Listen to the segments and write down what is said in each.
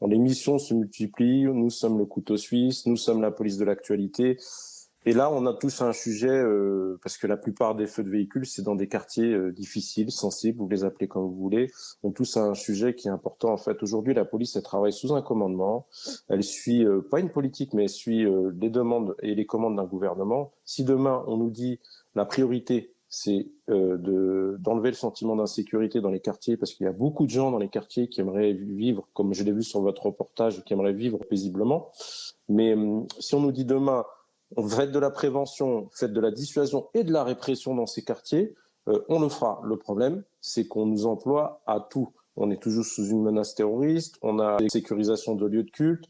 Les missions se multiplient, nous sommes le couteau suisse, nous sommes la police de l'actualité. Et là, on a tous un sujet, parce que la plupart des feux de véhicules, c'est dans des quartiers difficiles, sensibles, vous les appelez comme vous voulez. On tous un sujet qui est important. En fait, aujourd'hui, la police, elle travaille sous un commandement. Elle suit pas une politique, mais elle suit les demandes et les commandes d'un gouvernement. Si demain, on nous dit la priorité, c'est d'enlever le sentiment d'insécurité dans les quartiers, parce qu'il y a beaucoup de gens dans les quartiers qui aimeraient vivre, comme je l'ai vu sur votre reportage, qui aimeraient vivre paisiblement. Mais si on nous dit demain, on fait de la prévention, fait de la dissuasion et de la répression dans ces quartiers, on le fera. Le problème, c'est qu'on nous emploie à tout. On est toujours sous une menace terroriste, on a des sécurisations de lieux de culte,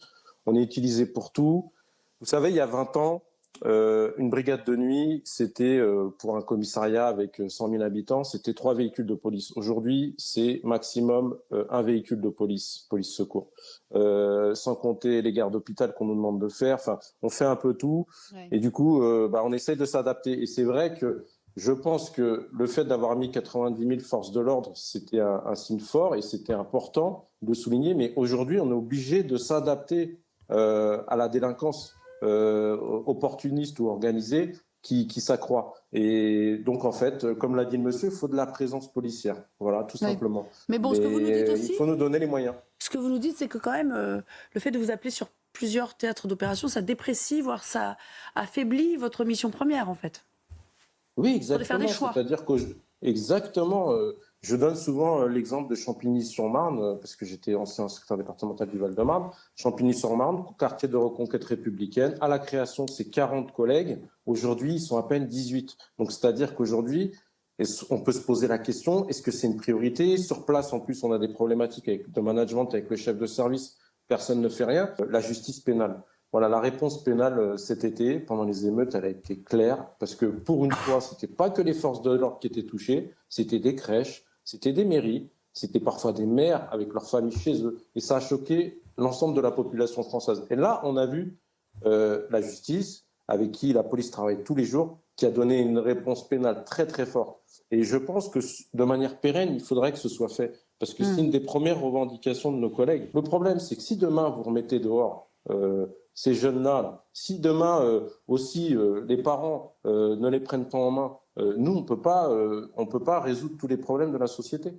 on est utilisé pour tout. Vous savez, il y a 20 ans, une brigade de nuit, c'était pour un commissariat avec 100 000 habitants, c'était 3 véhicules de police. Aujourd'hui, c'est maximum un véhicule de police, police secours. Sans compter les gardes d'hôpital qu'on nous demande de faire. Enfin, on fait un peu tout. Ouais. Et du coup, on essaye de s'adapter. Et c'est vrai que je pense que le fait d'avoir mis 90 000 forces de l'ordre, c'était un signe fort et c'était important de souligner. Mais aujourd'hui, on est obligé de s'adapter à la délinquance opportuniste ou organisée qui s'accroît. Et donc, en fait, comme l'a dit le monsieur, il faut de la présence policière. Voilà, tout simplement. Mais bon, ce que vous nous dites aussi, il faut nous donner les moyens. Ce que vous nous dites, c'est que quand même, le fait de vous appeler sur plusieurs théâtres d'opération, ça déprécie, voire ça affaiblit votre mission première, en fait. Oui, Pour faire des exactement. choix. C'est-à-dire que exactement, je donne souvent l'exemple de Champigny-sur-Marne, parce que j'étais ancien secrétaire départemental du Val-de-Marne. Champigny-sur-Marne, quartier de reconquête républicaine. À la création, c'est 40 collègues. Aujourd'hui, ils sont à peine 18. Donc, c'est-à-dire qu'aujourd'hui, on peut se poser la question, est-ce que c'est une priorité? Sur place, en plus, on a des problématiques de management avec le chef de service. Personne ne fait rien. La justice pénale. Voilà, la réponse pénale cet été, pendant les émeutes, elle a été claire, parce que pour une fois, c'était pas que les forces de l'ordre qui étaient touchées, c'était des crèches, c'était des mairies, c'était parfois des maires avec leurs familles chez eux. Et ça a choqué l'ensemble de la population française. Et là, on a vu la justice, avec qui la police travaille tous les jours, qui a donné une réponse pénale très très forte. Et je pense que de manière pérenne, il faudrait que ce soit fait. Parce que c'est une des premières revendications de nos collègues. Le problème, c'est que si demain, vous remettez dehors ces jeunes-là, si demain aussi les parents ne les prennent pas en main, nous, on peut pas résoudre tous les problèmes de la société.